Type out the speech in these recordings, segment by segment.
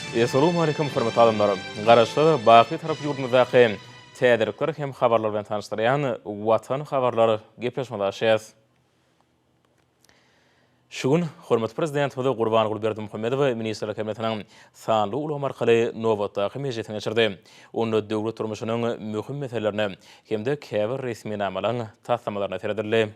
Assalamu alaikum hormatly adamlar. Garaşda baqy tarap ýurdumyzdaky täderlikler hem habarlar bilen tanışdyrýan Watan habarlary gepleşmadaşýas. Şugun hormat prezident Hoda Gurban Gulberdimuhammedow Ministrlik Kabinetiniň sanly ulama arkaly nowatdaky mejlisine geçirdi. Onu döwlet turmuşynyň möhüm meselelerini hemde käbir resmi namalaryň taslamalarına terdirdi.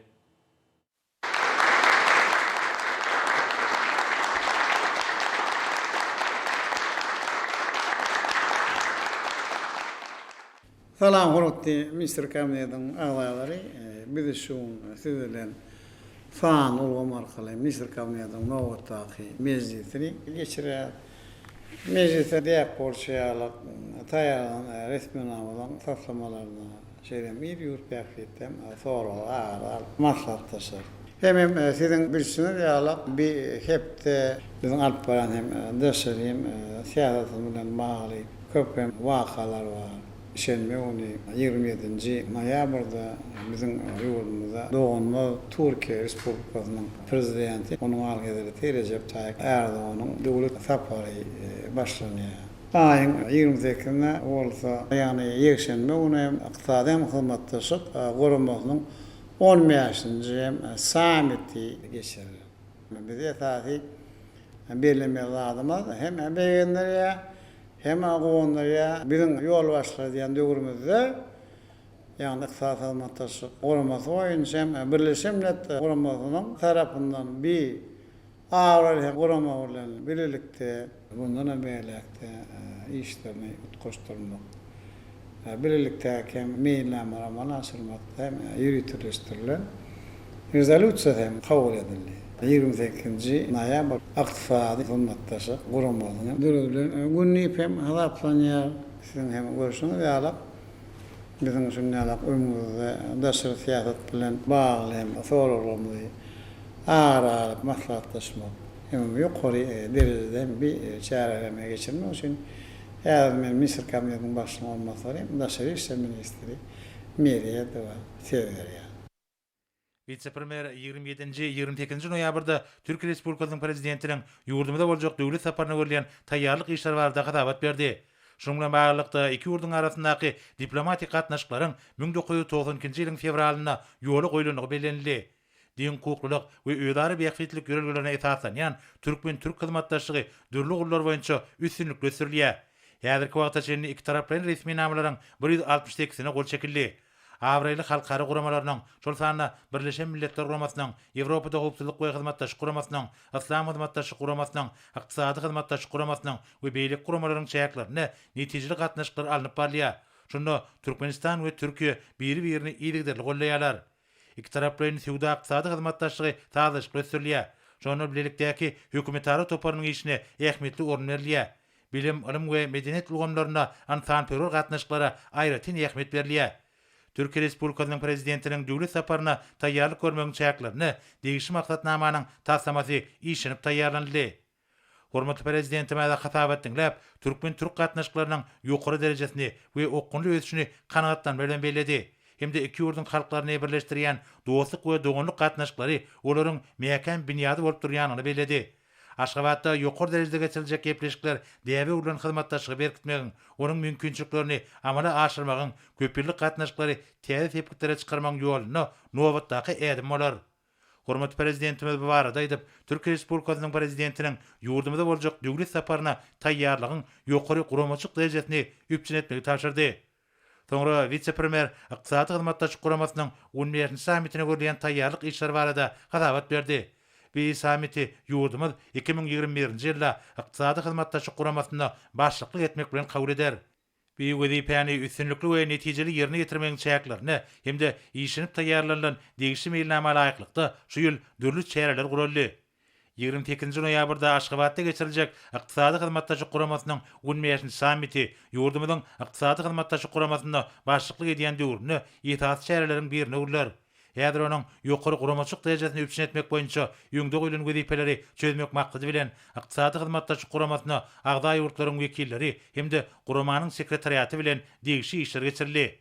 Salam hormatly Ministr Kabinetining agzalary, biz şu sizlerden fan ulgam arkaly Ministr Kabinetining nowatdaky mejlisini geçirýär. Mejlisde diýip bolşýarlyk taýýarlanan resmi namalaryň taslamalaryna şeýle bir ýurtpak etdim, soralar, maslahatlaşar. Hem sizin bilşiniz ýalyk bir hepde biziň alyp baran hem döşerim siýasat bilen bagly köpem wakalar bar. Şenme onu 27. noyabrda bizim yurdumuzda doğanma Türkiye Respublikasynyň prezidenti onun algyzary Recep Tayyip Erdoğan'ın döwlet sapary başlanýar. Aýyň 28-nä bolsa ýagny ýekşenme onu ykdysady hyzmatdaşyk goramagynyň 15-nji samiti geçirir. Biz ýa-da belirlemeli adamlar hem beýenler hem ağonlara bizim yol başlar diýen döwrümizde ýagny ykdysady hyzmatdaşyk guramasy boýunça hem Birleşen Milletler Guramasynyň tarapyndan bir awral gurama bilen birlikde bundan bälerlikde işlerini goşdurmak. Birlikde hem meýillemleri aşyrmakda hem ýürütülýär. Rezolýusiýa hem kabul edildi. 28. noyabr ykdysady hyzmatdaşyk guramasynyň döwletler günni hem haplanýar. Sizin hem görüşiňiz ýalyk bizim şunlaýyk ömürde daşary siýasat bilen bagly hem soraglarymyzy ara maslahatlaşmak hem ýokary derejede bir çäreleme geçirmek üçin men Ministr Kabinetiniň başlygy olmasary daşary işler ministri Meriýe Dewa Sewerýär. Vice-premier 27-28 noyabrda Türkiye Respublikasynyň prezidentiniň ýurdumyzda boljak döwlet saparyna görülýän taýýarlyk işler barada hadabat berdi. Şonuň bilen baglykda iki ýurdun arasyndaky diplomatik gatnaşyklaryň 1990-njy ýylyň fevralyna ýoly goýulyny bellenildi. Din hukuklyk we öýdary beýiklik görelgelerine esaslanýan türkmen türk hyzmatdaşlygy dürli gullar boýunça üstünlük gösterilýär. Häzirki wagtda çenli iki taraplaryň resmi namalaryň 168-sine gol çekildi. Awraýly halkara guramalarynyň şol sanyna Birleşen Milletler Guramasynyň, Ýewropada howpsuzlyk we hyzmatdaşlyk guramasynyň, Islam hyzmatdaşlyk guramasynyň, ykdysady hyzmatdaşlyk guramasynyň we beýlik guramalarynyň çäklerini netijeli gatnaşyklar alınıp barýar. Şonda Türkmenistan we Türkiýe biri-birini ýygyderli gollaýarlar. İki taraplaryň suwda ykdysady hyzmatdaşlygy taýýarlyk gösterilýär. Şonu bilelikdäki hökümetary toparynyň işine ähmiýetli orun berilýär. Bilim, ilim we medeniýet ulgamlaryna ansanperwer gatnaşyklara aýratyn ähmiýet berilýär. Türkiye Respublikasynyň prezidentiniň döwlet saparyna taýýarlyk görmegiň çäklerini degişli maksatnamanyň taslamasy işlenip taýýarlandy. Hormatly prezidentimiz hatabat dinläp, türkmen türk gatnaşyklarynyň ýokary derejesini we okunly ösüşini kanagatdan bilen bellädi. Hemde iki ýurdun halklaryny birleşdirýän dostlyk we doganlyk gatnaşyklary olaryň meýäken binýady bolup durýanyny bellädi. Aşgabatda ýokary derejede geçiriljek gepleşikler däwe ulan hyzmatdaşlygy berkitmegiň, onuň mümkinçiliklerini amala aşyrmagyň, köpürlik gatnaşyklary täze tepkitlere çykarmagyň ýolyny nowatdaky edim bolar. Hormatly prezidentimiz bu barada aýdyp, Türkiye Respublikasynyň prezidentiniň ýurdumyzda boljak döwlet saparyna taýýarlygyň ýokary guramaçyk derejesini üpçün etmegi taşyrdy. Soňra vice-premier ykdysady hyzmatdaşlyk guramasynyň 15-nji samitine görülýän taýýarlyk işler barada hadabat berdi. Bir samiti ýurdumyz 2021-nji ýylda ykdysady hyzmatdaşlyk guramasyna başlyklyk etmek bilen kabul eder. Bir wezipäni üstünlikli we netijeli ýerine ýetirmegiň çäklerini hemde işlenip taýýarlanan degişli meýilnama laýyklykda şu ýyl dürli çäreler guruldy. 28-nji noýabrda Aşgabatda geçiriljek ykdysady hyzmatdaşlyk guramasynyň 15-nji samiti ýurdumyzyň ykdysady hyzmatdaşlyk guramasyna başlyklyk edýän döwrüni ýetasy çäreleriň birini urlar. Häzir onuň ýokary guramaçyk derejesini üpçün etmek boýunça ýöňde goýulan wezipeleri çözmek maksady bilen ykdysady hyzmatdaşlyk guramasyna agda ýurtlaryň wekilleri hemde guramanyň sekretariaty bilen degişli işler geçirildi.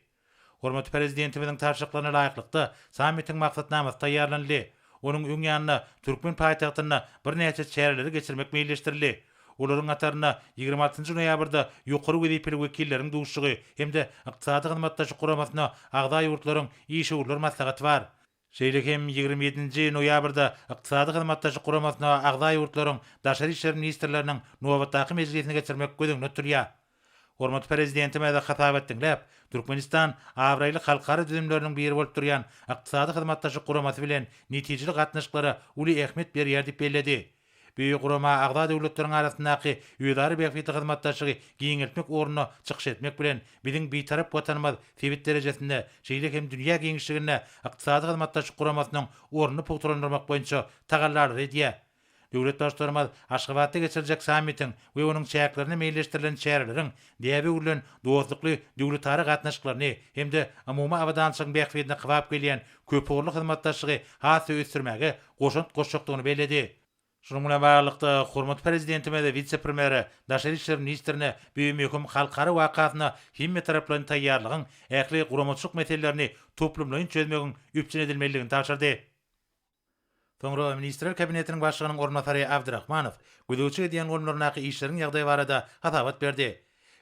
Hormatly prezidentimiziň taşyklaryna laýyklykda samitiň maksatnamasy taýýarlandy. Onuň öň ýanyna türkmen paýtagtyna bir näçe çäreleri geçirmek meýilleşdirildi. Olaryň atarına 26 noýabrda ýokary wezipeli wekilleriň duşugy hemde ykdysady hyzmatdaşyk guramasyna agda ýurtlaryň işgörler maslahaty bar. Şeýle hem 27 noýabrda ykdysady hyzmatdaşyk guramasyna agda ýurtlaryň daşary işler ministrleriniň nowatdaky mejlisine geçirmek gözüňde turýar. Hormat prezidentime de hatap etdiňler. Türkmenistan awraýly halkara düzümleriniň biri bolup durýan ykdysady hyzmatdaşyk guramasy bilen netijeli gatnaşyklara uly ähmet berýär diýip belledi. Büyük gurama agda döwletleriň arasyndaky ýödary beýfity hyzmatdaşygy giňeltmek ornuny çykyş etmek bilen biziň bitarap watanymyz sebit derejesinde şeýle hem dünýä giňişligine ykdysady hyzmatdaşyk guramasynyň ornuny pogturandyrmak boýunça tagallar edýär. Döwlet başlarymyz Aşgabatda geçirecek sammitin we onuň çäklerini meýilleşdirilen çäreleriň diýebi ulan dostlukly döwletary gatnaşyklaryny hemde umumy awadançyň beýfidine gywap gelýän köpürli hyzmatdaşlygy hasy ösdürmäge goşakdygyny belledi. Şunun bilen baglykda hormat prezidentime de vice-premieri daşary işler ministrine büýümýekim halkara wakatyna himme taraplaryň taýýarlygyň ähli guramaçyk meselelerini toplumlaryň çözmegiň üpçün edilmeligini taşyrdy. Soňra Ministrler Kabinetiniň başlygynyň ornatary Abdurrahmanow güdüçi edýän golumlarynaky işleriň ýagdaýy barada hatabat berdi.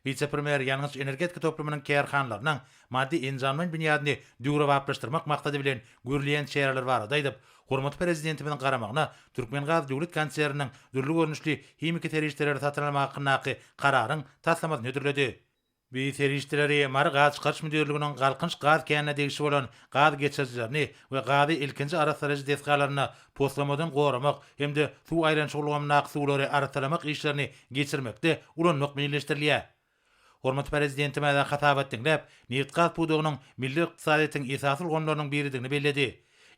Vice-premier ýalňyz energetika toplumynyň kärhanlarynyň maddi enjamlaryň binýadyny döwre aplaşdyrmak maksady bilen görülen çäreler barada aýdyp, hormat prezidentimiň garamagyna Türkmengaz döwlet konserniň dürli görnüşli hemiki terişleri satyn almak hakynaky kararyň taslamasyny ödürledi. Bir terişleri Mary Gaz çykarş müdürliginiň galkynç gaz känine degişi bolan gaz geçirjilerini we gazy ilkinji arasaraji deskalaryny poslamadan goramak hemde suw aýrançylygyny suwlary arasalamak işlerini geçirmekde ulanmak meýilleşdirilýär. Hormat prezidentime de hatap etdiňler, neft gaz pudugynyň milli ykdysadyň esasy gonlarynyň biridigini belledi.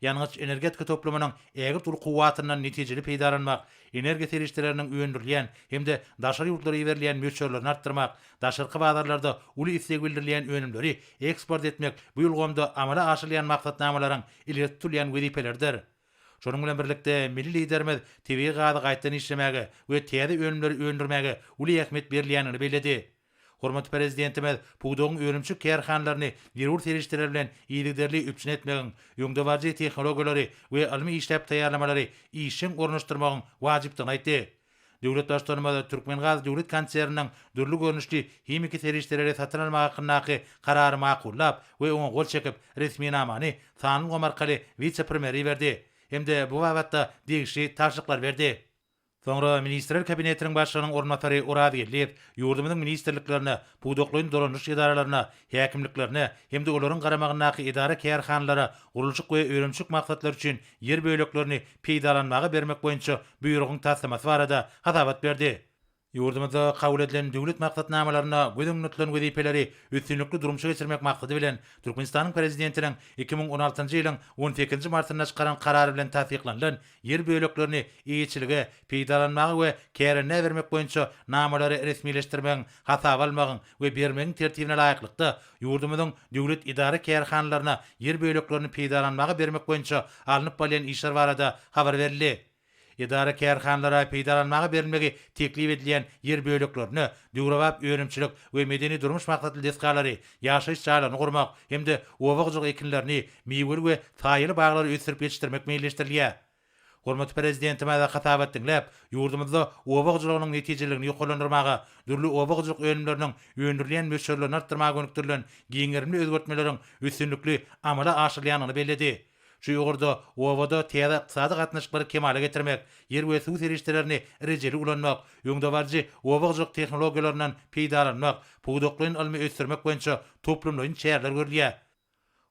Ýalňyz energetika toplumynyň ägir tul kuwatyndan netijeli peýdalanmak, energiýa terişleriniň öňdürilýän hemde daşary ýurtlara berilýän möçörlerini artdyrmak, daşarky bazarlarda uly istek bildirilýän önümleri eksport etmek bu ýolgamda amala aşyrylýan maksatnamalaryň ileri tutulýan wezipelerdir. Şonuň bilen birlikde milli liderimiz TV gazy gaýtan işlemegi we täze önümleri öňdürmäge uly ähmet berilýänini belledi. Hormat prezidentimiz pudugyň örümçük kärhanlaryny zerur terişleri bilen ýygyderli üpçün etmegiň, ýöňde barjy tehnologiýalary we almy işläp taýýarlamalary işin ornaşdyrmagyň wajypdygyny aýtdy. Döwlet başlarymyz Türkmengaz döwlet konserniň dürli görnüşli hemiki terişleri satyn almak hakynaky karary makullap we oňa gol çekip resminamany Sanyl Gomarkaly vice-premieri berdi. Hemde bu wagtda degişli taşlyklar berdi. Soňra Ministrler Kabinetiniň başlygynyň ornatary Urad gelip, ýurdumyzyň ministrliklerine, puduklaryň dolanyş idaralaryna, häkimliklerine hemde olaryň garamagynaky idara kärhanlara gurulşyk we örümçük maksatlar üçin yer böлекlerini peýdalanmagy bermek boýunça buýrugyň taslamasy barada hatabat berdi. Ýurdumyzda kabul edilen döwlet maksatnamalaryna gödüň tutulýan wezipeleri üstünlikli durumça geçirmek maksady bilen Türkmenistanyň prezidentiniň 2016-njy ýylyň 18-nji martynda çykaran karary bilen tasdiqlanýan yer böлекlerini iýçiligi, peýdalanmagy we kärine bermek boýunça namalary resmileşdirmegiň, hasap almagyň we bermegiň tertibine laýyklykda ýurdumyzyň döwlet idara kärhanlaryna yer böлекlerini peýdalanmagy bermek boýunça alınıp bolýan işler barada habar berildi. İdara kärhanlara peýdalanmagy berilmegi teklip edilýän yer böлекlerini döwrewap öňümçilik we medeni durmuş maksatly deskalary, ýaşaýyş çağlaryny gurmak hemde owagjyk ekinlerini, meýweli we taýyly baglary ösdürip ýetişdirmek meýilleşdirilýär. Hormat prezidentime de hatap etdiňler, ýurdumyzda owagjylygynyň netijelegini ýokalandyrmagy, dürli owagjylyk önümleriniň öňdürilýän möçörlerini artdyrmagy gönükdirilen giňerimli özgertmeleriň üstünlikli amala aşyrylýanyny belledi. Şu ýogurda owada täze ykdysady gatnaşyklary kemale getirmek, yer we suw terişlerini rejeli ulanmak, ýöňde barjy owagjyk tehnologiýalaryndan peýdalanmak, puduklaryň almy ösdürmek boýunça toplumlaryň çäreler görülýär.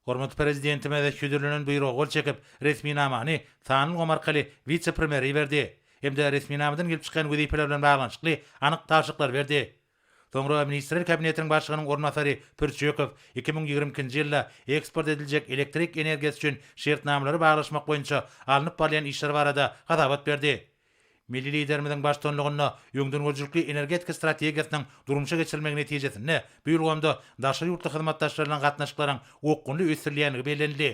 Hormat prezidentime de şüdürlenen buýrugy gol çekip resminamany Sanyl Gomarkaly vice-premieri berdi. Hemde resminamadan gelip çykan wezipeler bilen baglanyşykly anyk taşlyklar berdi. Soňra Ministrler Kabinetiniň başlygynyň ornatary Pürçekow 2022-nji ýylda eksport ediljek elektrik energiýasy üçin şertnamalary baglaşmak boýunça alınıp bolýan işler barada hatabat berdi. Milli liderimiziň başçylygyna ýöňden gözükli energetika strategiýasynyň durumça geçirilmegi netijesinde bu ýolgamda daşary ýurtly hyzmatdaşlarynyň gatnaşyklaryň okgunly ösdirilýänligi bellenildi.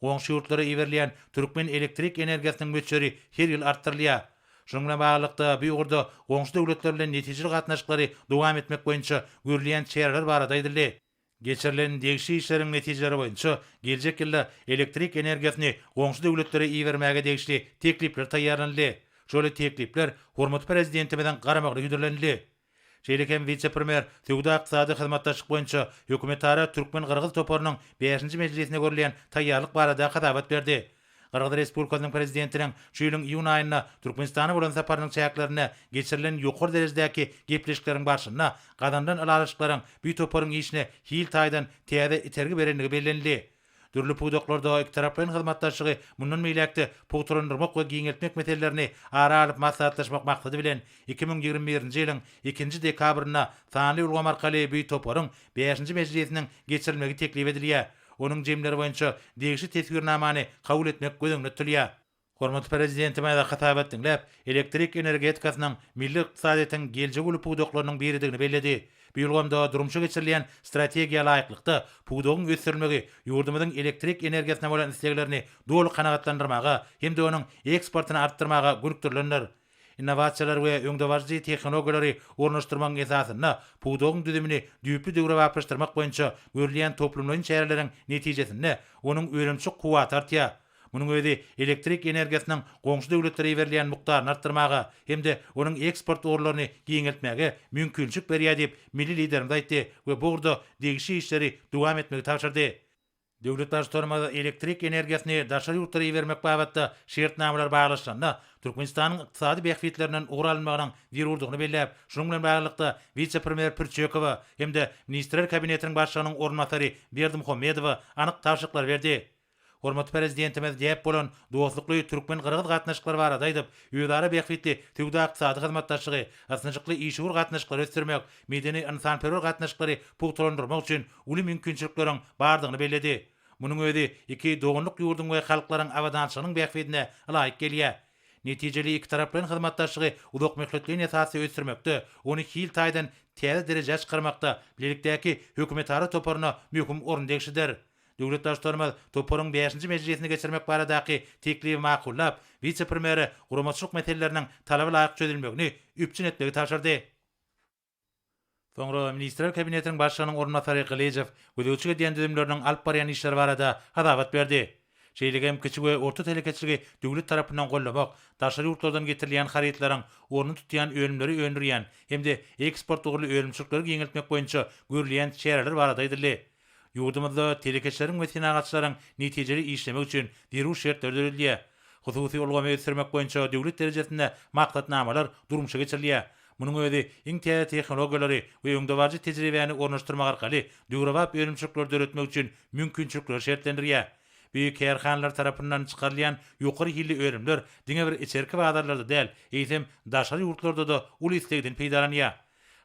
Goňşy ýurtlara iberilýän türkmen elektrik energiýasynyň möçöri her ýyl artdyrylýar. Şonuň bilen baglykda bu ýurda goňşy döwletler bilen netijeli gatnaşyklary dowam etmek boýunça görülen çäreler barada aýdyldy. Geçirilen degişli işleriň netijeleri boýunça geljek ýylda elektrik energiýasyny goňşy döwletlere ibermäge degişli teklipler taýýarlandy. Şöyle teklipler hormat prezidentimizden garamakly güdürlenli. Şeýlekem vice-premier Tewda ykdysady hyzmatdaşlyk boýunça hökümetara Türkmen-Gyrgyz toparynyň 5-nji mejlisine görülýän taýýarlyk barada hadabat berdi. Gyrgyz Respublikasynyň prezidentiniň şu ýylyň iýun aýynda Türkmenistana bolan saparynyň çäklerini geçirilen ýokary derejedäki gepleşikleriň başynda gadandan alaşyklaryň bu toparyň işine hil taýdan täze itergi berenligi bellenli. Dürli puýdoklarda iki taraplyň hyzmatdaşlygy mundan meýlekde puýturandyrmak we giňeltmek meselelerini ara alyp maslahatlaşmak maksady bilen 2021-nji ýylyň 2-nji dekabryna sanly ulgam arkaly bu toparyň 5-nji mejlisiniň geçirilmegi teklip edilýär. Onuň jemleri boýunça degişi tesgirnamany kabul etmek gözüňde tutulýar. Hormat prezidentime da hatabat dinläp, elektrik energetikasynyň milli ykdysadyň geljek uly puýdoklarynyň biridigini belledi. Bu ýolgamda durumça geçirilýän strategiýa laýyklykda puýdogyň ösdürilmegi ýurdumyzyň elektrik energiýasyna bolan isleglerini dolu kanagatlandyrmaga hem de onuň eksportyny artdyrmaga gürükdirilenler. Innovasiýalar we öňdäwajy tehnologiýalary ornaşdyrmagyň esasyna puýdogyň düzümini düýpli döwre wapyşdyrmak boýunça görülýän toplumlaryň çäreleriň netijesinde onuň öýlemçik kuwaty artýar. Munyň özi elektrik energiýasynyň goňşy döwletlere berilýän mukdaryny artdyrmaga hem-de onuň eksport orlaryny giňeltmäge mümkinçilik berýär diýip milli liderimiz aýtdy we bu urda degişi işleri dowam etmegi tapşyrdy. Döwlet başçylary elektrik energiýasyny daşary ýurtlara bermek babatda şertnamalar baglanşanda Türkmenistanyň ykdysady bähfitlerinden ugralmagynyň bir urdugyny belläp, şonuň bilen baglykda vice-premier Pürçekowa hem-de ministrler kabinetiniň başlygynyň ornatary Berdimuhammedowa anyk tapşyryklar berdi. Hormat prezidentimiz diýip bolan dostlukly Türkmen-Gyrgyz gatnaşyklary barada aýdyp, ýödara bähfitli Tewda ykdysady hyzmatdaşlygy, asynçykly işgur gatnaşyklary ösdürmek, medeni insanperwer gatnaşyklary puýturandyrmak üçin uly mümkinçilikleriň bardygyny belledi. Munyň özi iki dogunluk ýurdun we halklaryň awadançylygynyň bähfitine laýyk gelýär. Netijeli iki taraplyň hyzmatdaşlygy uzak möhletliň esasy ösdürmekde, ony hil taýdan täze derejä çykarmakda birlikdäki hökümetara toparyna möhüm orun degişidir. Döwlet başçylarymyz toparyň 5-nji mejlisine geçirmek baradaky teklibi makullap, vice-premieri guramaçylyk meseleläriniň talaby laýyk çözülmegini üpçün etmegi tapşyrdy. Soňra ministrler kabinetiniň başlygynyň ornatary Gylejov gödöwçiге diýen düzümleriniň alyp barýan işleri barada hadabat berdi. Şeýlegem kiçik we orta telekeçiligi döwlet tarapyndan gollamak, daşary ýurtlardan getirilýän harytlaryň ornuny tutýan öňümleri öndürýän hem-de eksport ugly öňümçilikleri giňeltmek boýunça görülýän çäreler barada aýdyldy. Ýurdumyzda telekeçleriň we synagatçylaryň netijeli işlemek üçin derüw şertler döredilýär. Hususy ulgamy ösdürmek boýunça döwlet derejesinde maksatnamalar durumça geçirilýär. Munyň özi iň täze tehnologiýalary we öňdäwajy tejribäni ornaşdyrmak arkaly döwrewap öňümçilikler döretmek üçin mümkinçilikler şertlendirýär. Büyük kerhanlar tarapyndan çykarylýan ýokary hilli öýrümler diňe bir içerki badarlarda däl, eýsem daşary ýurtlarda da uly islegden peýdalanýar.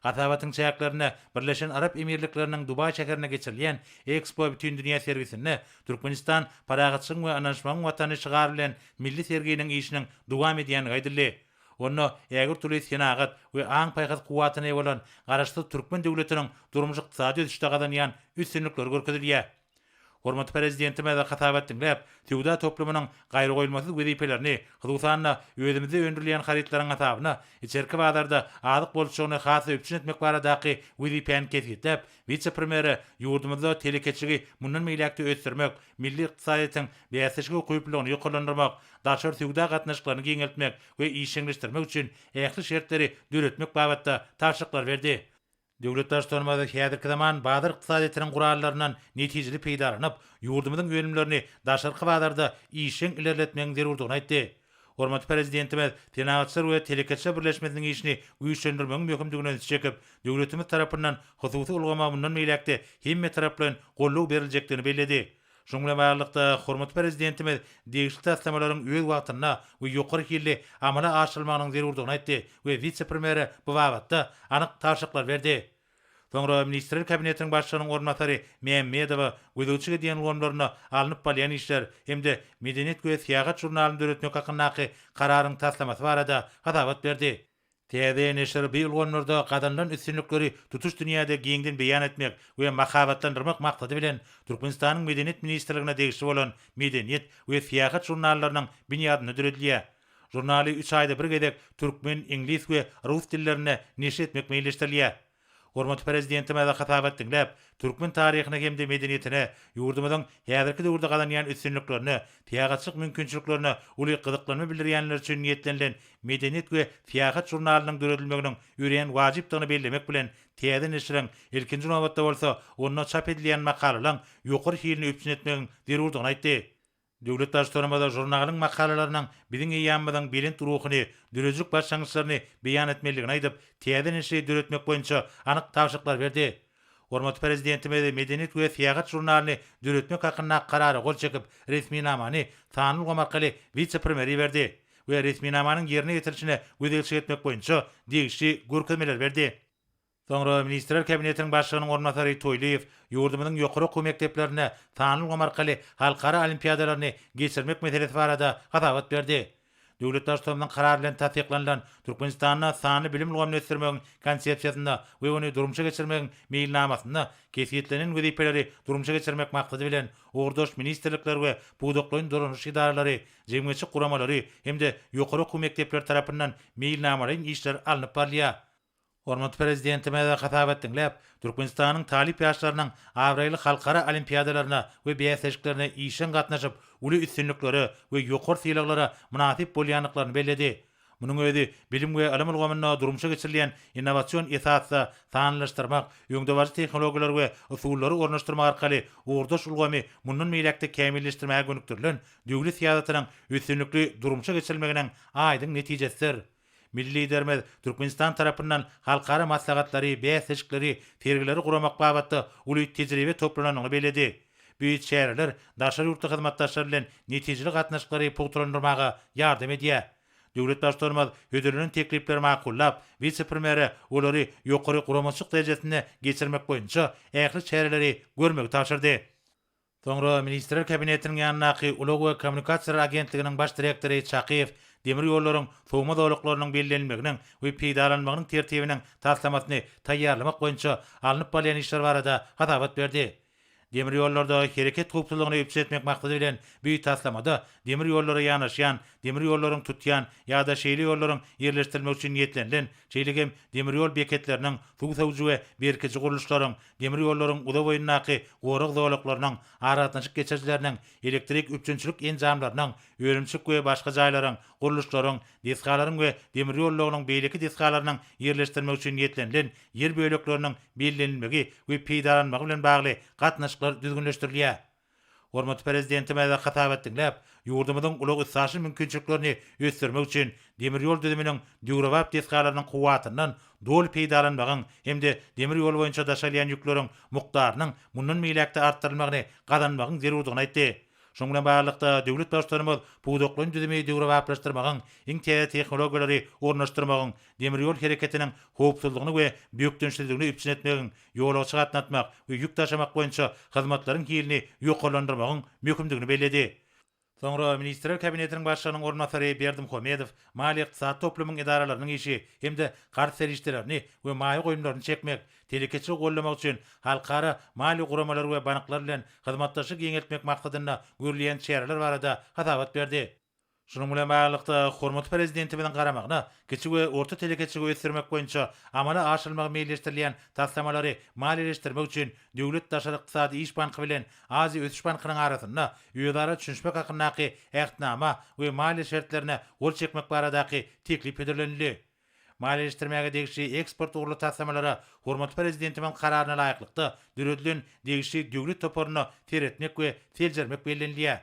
Hatabatyň çäklerini Birleşen Arap Emirlikläriniň Dubai şäherine geçirilýän Expo bütün dünýä servisinde Türkmenistan paragatçylyk we anlaşmagyň watany çygar bilen milli serginiň işiniň dowam edýäni aýdyldy. Onu ägir türlü senagat we aň paýgat kuwatyny bolan garaşdy Türkmen döwletiniň durmuşy ykdysady ösüşde gadanýan üstünlikler görkezilýär. Hormat prezidentime de hatabat dinläp, Tewda toplumynyň gaýry goýulmasy wezipelerini, hyzgysanyna özümizde öndürilýän harytlaryň atabyna, içerki badarda azyk bolşugyny hasy öpçün etmek baradaky wezipeni kesgitläp, vice-premieri ýurdumyzda telekeçiligi mundan meýlekde ösdürmek, milli ykdysadyň bäsişigi goýuplygyny ýokarlandyrmak, daşary Tewda gatnaşyklaryny giňeltmek we işleňleşdirmek üçin ähli şertleri döretmek babatda tapşyryklar berdi. Döwlet başçylarymyz häzirki zaman badyr ykdysadynyň gurallarynyň netijeli peýdaranyp, ýurdumyzyň öňümlerini daşarky badarda işin ilerletmegiň zerurdygyny aýtdy. Hormat prezidentimiz Senagatçylar we Telekeçe birleşmesiniň işini güýçlendirmegiň möhümdigini çekip, döwletimiz tarapyndan hususy ulgama mundan meýlekde hemme taraplaryn gollaw beriljekdigini belledi. Şoňa bilen baglykda hormat prezidentimiz degişli taslamalaryň öz wagtyna we ýokary hilli amala aşylmagynyň zerurdygyny aýtdy we vice-premieri bu babatda anyk tapşyryklar berdi. Soňra ministrler kabinetiniň başlygynyň ornatary Mehmedowa gödöwçiге diýen ulgamlaryna alınıp balyan işler hem-de Medeniyet we Siýagat jurnalyny döretmek hakynaky kararyň taslamasy barada hadabat berdi. Täze neşir bir ulgamlarda gadandan üstünlikleri tutuş dünýäde giňden beýan etmek we mahabatlandyrmak maksady bilen Türkmenistanyň Medeniyet ministrligine degişli bolan Medeniyet we Siýagat jurnallarynyň binýadyny düredilýär. Jurnaly 3 aýda bir gedek türkmen, ingliz we rus dillerine neşr etmek meýleşdirilýär. Hormat prezidentime de hatabat dinläp, türkmen taryhyny hemde medeniyetine, ýurdumyzyň häzirki döwürde galan ýan üstünliklerini, tiýagatçylyk mümkinçiliklerini uly gyzyklanma bildirýänler üçin niýetlenilen Medeniyet we Tiýagat jurnalynyň döredilmeginiň ýüreýän wajypdygyny bellemek bilen täze neşriň ilkinji nowatda bolsa onda çap edilýän makalalaryň ýokary hilini üpsün etmegiň zerurdygyny aýtdy. Döwlet başçylarymyza jurnalaryň makalalarynyň biziň ýanmyzyň bilent ruhyny, dürejlik başlangyçlaryny beýan etmeligini aýdyp, täze neşri döretmek boýunça anyk tawşyklar berdi. Hormat prezidentime de Medeniyet we Tiýagat jurnalyny döretmek hakyna karary gol çekip, resmi namany Sanul Gomarkaly vice-primeri berdi we resmi namanyň ýerine ýetirişine gözelçi etmek boýunça degişli görkezmeler berdi. Soňra Ministrler Kabinetiniň başlygynyň ornatary Toýliýew ýurdumyzyň ýokary okuw mekdeplerine Sanul Gomarkaly halkara olimpiadalaryny geçirmek meselesi barada hatabat berdi. Döwlet başçylarynyň karary bilen tasdiklanylan Türkmenistanda sany bilim ulgamyny ösdürmegiň konsepsiýasyna we ony durmuşa geçirmegiň meýilnamasyna kefiýetlenen wezipeleri durmuşa geçirmek maksady bilen Ordoş ministrlikler we buýdaklyň durmuş idaralary, jemgyýetçi guramalary hemde ýokary okuw mekdepleri tarapyndan meýilnamalaryň işler alınıp barlýar. Hormat prezidentime de hatabat dinläp, Türkmenistanyň talip ýaşlarynyň awraýly halkara olimpiadalaryna we beýasejliklerine işen gatnaşyp, uly üstünlikleri we ýokary syýlyklara munasip bolýanlyklaryny belledi. Munyň özi bilim we alam ulgamyna durmuşa geçirilýän innovasiýon esasy sanylaşdyrmak, ýöňdebaşy tehnologiýalar we usullary ornaşdyrmak arkaly ordaş ulgamy mundan meýlekde kämilleşdirmäge gönükdirilen döwlet syýasatynyň üstünlikli durmuşa geçirilmeginiň aýdyň netijesidir. Milli liderimiz Türkmenistan tarapyndan halkara maslahatlary, beýasejlikleri, tergileri guramak babatda uly tejribe toplananyny beledi. Büyük şäherler daşary ýurtda hyzmatdaşlar bilen netijeli gatnaşyklary puwturlandyrmaga ýardam edýär. Döwlet başçylarymyz hödürlüğün tekliplerini makullap, vice-primeri olary ýokary guramaçyk derejesine geçirmek boýunça ähli şäherleri görmegi tapşyrdy. Soňra Ministrler Kabinetiniň ýanynaky Ulug we Kommunikasiýalar Agentliginiň baş direktori Çakyýew demir ýollaryň sowma dowlaklarynyň bellenmeginiň we peýdalanmagynyň tertibiniň taslamasyny taýýarlamak boýunça alınıp barýan işler barada hatabat berdi. Demir ýollarda hereket gowpsuzlygyny ýetmek maksady bilen büýük taslamada demir ýollary ýanaşýan, demir ýollaryň tutýan ýa-da şeýle ýollaryň ýerleşdirmek üçin niýetlenilen şeýlegem demir ýol beketleriniň suw sowuju we berkiji guruluşlaryň, demir ýollaryň uda boýundaky gorag dowlaklarynyň, aratynyşyk geçerçileriniň, elektrik üpçünçilik enjamlarynyň, öýrümçik we başga jaýlaryň, guruluşlaryň, deskalaryň we demir ýollarynyň beýleki deskalarynyň ýerleşdirmek üçin niýetlenilen ýer böýlekleriniň bellenilmegi we peýdalanmagy bilen bagly gatnaşyklar düzgünleşdirilýär. Hormat prezidentime de hatabat dinläp, ýurdumyzyň ulug yssaşy mümkinçiliklerini ösdürmek üçin demir ýol düzüminiň düwrewap deskalarynyň kuwatyndan dol peýdalanmagyň hemde demir ýol boýunça daşalýan ýükleriň mukdarynyň mundan meýlekde artdyrylmagyny gazanmagyň zerurdygyny aýtdy. Şoň bilen baglanykda döwlet başçylarymyz buýdaklyň düzümi düwrewaplaşdyrmagyň, iň täze tehnologiýalary ornaşdyrmagyň, demir ýol hereketiniň howpsuzlygyny we büýükdençiligini üpsün etmegiň, ýola çygatnatmak we ýük taşamak boýunça hyzmatlaryň hilini ýokarlandyrmagyň möhümdigini belledi. Soňra Ministrler Kabinetiniň başlygynyň ornatary Berdimhomedow mali ykdysat toplumyň idaralarynyň işi hemde garty serişlerini we maýy goýumlaryny çekmek, telekeçi gollamak üçin halkara mali guramalar we banyklar bilen hyzmatdaşyk ýeňeltmek maksadyna görülýän şäherler barada hatabat berdi. Şunun bilen baglanykda hormat prezidenti bilen garamagyna, kiçik we orta telekeçi ösdürmek boýunça amala aşylmagy meýilleşdirilýän taslamary maliýeleşdirmek üçin döwlet daşary ykdysady iş banky bilen Aziýa Ösüş bankynyň arasynda ýödara düşünmek hakynaky ähtnama we maliýe şertlerine gol çekmek baradaky teklip edilendi. Maliýeleşdirmäge degişli eksport uğurlu taslamlara hormat prezidenti bilen kararyna laýyklykda düredilen degişli döwlet toparyny teretmek we seljermek bellenilýär.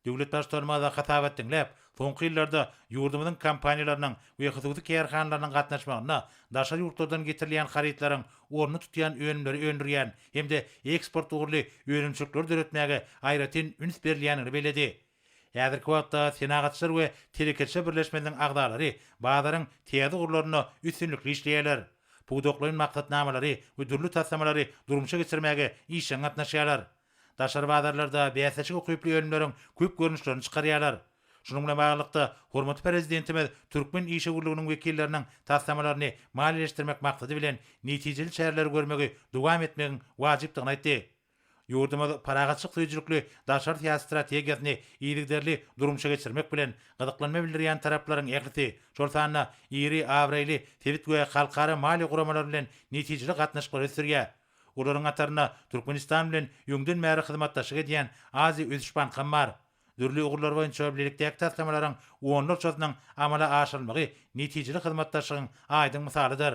Döwlet başçylarymyza hatabat dinläp, soňky ýyllarda ýurdumyzyň kompaniýalarynyň we hyzmety kärhanalarynyň gatnaşmagyna, daşary ýurtlardan getirilýän harytlaryň orny tutýan öňümleri öndürýän hemde eksport uğurly öňümçilikler döretmäge aýratyn üns berilýänini belledi. Häzirki wagtda senagatçylar we telekeçi birleşmelerini agdalary bazaryň täze urlaryna üstünlikli işleýärler. Buýdaklaryň maksatnamalary we dürli taslamary durmuşa geçirmäge işen gatnaşýarlar. Daşary bazarlarda beýasejlik okuyuply öňümleriň köp görnüşlerini çykarýarlar. Şunun bilen baglanykda hormat prezidentimiz Türkmen işgürlüğiniň wekilleriniň taslamalaryny maliýeleşdirmek maksady bilen netijeli şäherler görmegi dowam etmegiň wajypdygyny aýtdy. Yurdumyz paragatçyk tüýjülükli daşar siyasi strategiýasyny iýligderli durumça geçirmek bilen gyzyklanma bildirýän taraplaryň ählisi, şol sanna iri awraýly tebit we halkara mali guramalar bilen netijeli gatnaşyklary sürýär. Olaryň ataryna Türkmenistan bilen ýöňden märi hyzmatdaşyk edýän Azi Özüşpan Kammar, dürli ugurlar boýunça birlikde taslamalaryn onlar çözüniň amala aşyrylmagy netijeli hyzmatdaşygyň aýdyň misalydyr.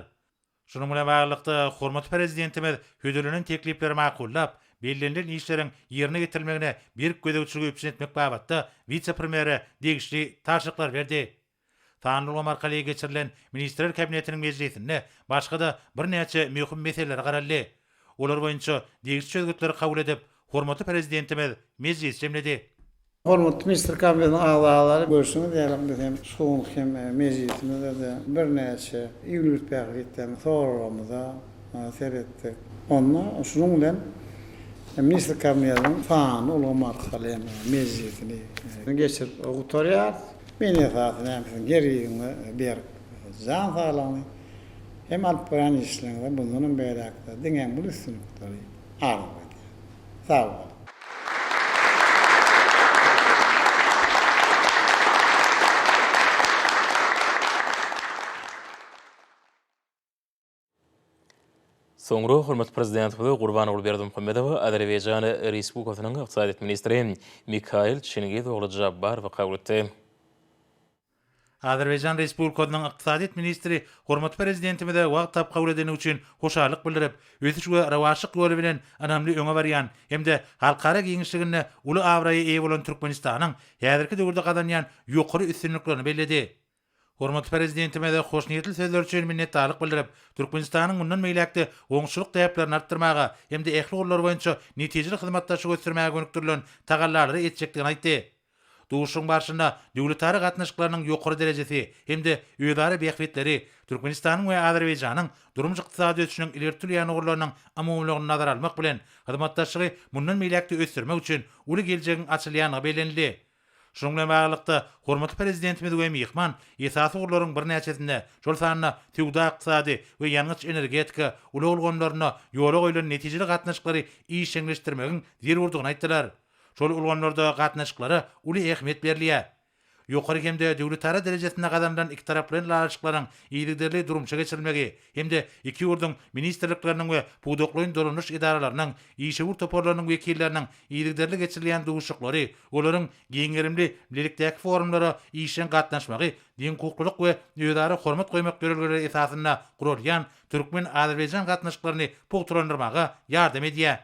Şunun bilen baglykda hormat prezidentimiz hödürlüğünün teklipleri makullap, belirlenen işlerin yerine getirilmegine bir gödөгçülügi üpsin etmek babatda vice-premieri degişli taşyklar berdi. Tanrılı markalyga geçirilen Ministrler Kabinetiniň meclisinde başga da bir näçe möhüm meseleler garaldy. Olar boýunça degişli çözgütleri kabul edip, hormatly prezidentimiz meclis jemledi. Hormatly Minister Kabinetiniň agzalary görüşüňiz diýelim bizim suwun hem meclisimizde de bir näçe ýürüp berýän soralarymyza seretdik. Onda şunun bilen Minister Kabinetiniň faany uly markaly meclisini geçirip ogutoriýar. Men esasyny hem geriýini berip jan sağlamy hem alyp baran işlerinde bundan beýlekde diňen bu üstünlikleri argady. Sağ olun. Soňra hormat prezidentimiz Gurbanoğlu Berdimuhammedow Azerbaýjan Respublikasynyň Iqtisadiýat ministri Mikhail Çengizoğlu Jabbar we kabul etdi. Azerbaýjan Respublikasynyň Iqtisadiýat ministri hormat prezidentimize wagt tap kabul edeni üçin hoşarlyk bildirip, özüç we rawaşyk ýoly bilen anamly öňe barýan hemde halkara giňişligine uly awraýy eýe bolan Türkmenistanyň häzirki döwürde gadanýan ýokary üstünliklerini belledi. Hormat prezidentimize hoş niyetli sözler üçin minnetdarlyk bildirip, Türkmenistanyň mundan meýlekde oňçuluk täýäplerini artdyrmaga hemde ähli gollar boýunça netijeli hyzmatdaşyk göstermäge gönükdirilen tagallarly etjekdigini aýtdy. Duşun başında döwletary gatnaşyklarynyň ýokary derejesi hemde öýdary beýikletleri Türkmenistanyň we Azerbaýjanyň durumjy ykdysady ösüşiniň ilertilýän ugurlarynyň amumlygyny nazara almak bilen hyzmatdaşlygy mundan meýlekde ösdürmek üçin uly geljegiň açylýanyny belenildi. Şunun bilen baglykda hormatly prezidentimiz we myhman esasy ugurlaryň bir näçesinde şol sanyna tüwda ykdysady we ýanyç energetika uly ulgamlaryna ýola goýulan netijeli gatnaşyklary işeňleşdirmegiň zerurdygyny aýtdylar. Şol ulgamlarda gatnaşyklary uly ähmiýet berilýär. Ýokary hemde döwletara derejesinde gadamdan iki taraplaryň laýyklaryň iýligderli durumça geçirilmegi hemde iki ýurdun ministrlikleriniň we puwduklyň dolanyş idaralarynyň işewur toporlarynyň wekilleriniň iýligderli geçirilýän duşuklary, olaryň giňerimli birlikdäki forumlara işen gatnaşmagy, diň hukuklyk we ýödary hormat goýmak görelgeleri esasynda gurulýan Türkmen-Azerbaýjan gatnaşyklaryny puwturlandyrmaga ýardam edýär.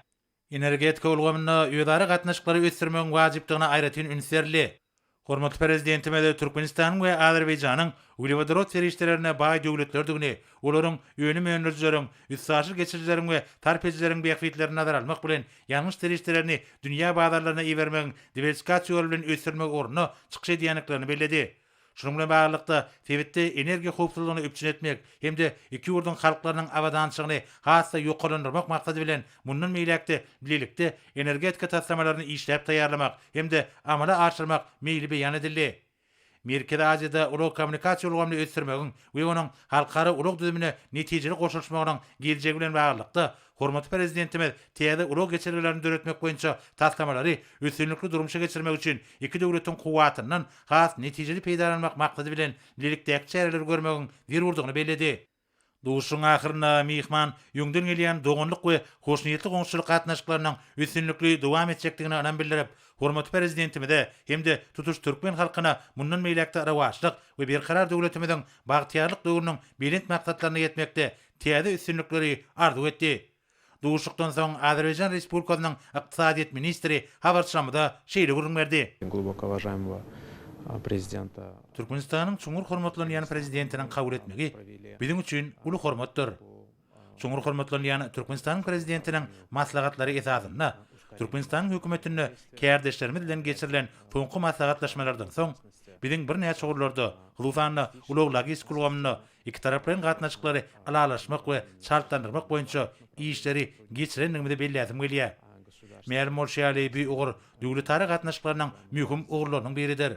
Energetika ulgamyna ýödary gatnaşyklary ösdürmegiň wajypdygyna aýratyn ünserli. Hormatly prezidentimiz Türkmenistanyň we Azerbaýjanyň uliwadrot serişlerine baý döwletlerdigini, olaryň ýöne möňürjileriň, üstsaşyl geçirjileriň we tarpejileriň beýikletlerini nazara almak bilen ýalňyş serişlerini dünýä bazarlaryna iýermegiň diversifikasiýa bilen ösdürmek ornuny çykyş edýänliklerini belledi. Şunun bilen baglykda Tebitde energiýa howpsuzlygyny öpçün etmek hemde iki ýurdun halklarynyň awadançylygyny hassa ýokarlandyrmak maksady bilen mundan meýlekde birlikde energetika taslamalaryny işläp taýýarlamak hemde amala aşyrmak meýli beýan edildi. Merkezi Aziýada ulug kommunikasiýa ulgamly ösdürmegiň we onuň halkara ulug düzümine netijeli goşulmagynyň geljegi bilen baglykda hormatly prezidentimiz täze ulug geçirgelerini döretmek boýunça taslamary üstünlikli durumça geçirmek üçin iki döwletiň kuwatynyň has netijeli peýdalanmak maksady bilen birlikdäki çäreler görmegiň zerurdygyny belledi. Duşun ahyryna myhman ýöňden gelýän doganlyk we hoşniyetli goňşuluk gatnaşyklarynyň üstünlikli dowam etjekdigini anam bildirip, hormatly prezidentimize hemde tutuş türkmen halkyna mundan meýlekde rawaşlyk we berkarar döwletimiziň bagtyarlyk döwrüniň belent maksatlaryna ýetmekde täze üstünlikleri arzu etdi. Duşukdan soň Azerbaýjan Respublikasynyň Iqtisadiýat ministri habar şamyda şeýle görünmerdi. Глубоко уважаемого президента Türkmenistanyň çoňur hormatlanýan prezidentiniň kabul etmegi biziň üçin uly hormatdyr. Çoňur hormatlanýan Türkmenistanyň prezidentiniň maslahatlary esasynda Türkmenistanyň hökümetine kärdeşlerimiz bilen geçirilen soňky maslahatlaşmalardan soň biziň bir näçe ugurlarda Hulufanna ulug logistik ulgamyny iki taraplaryň gatnaşyklary alalaşmak we şartlandyrmak boýunça işleri geçirenligini bellädim gelýär. Meýär Molşýaly bir ugur döwletary gatnaşyklarynyň möhüm ugurlarynyň biridir.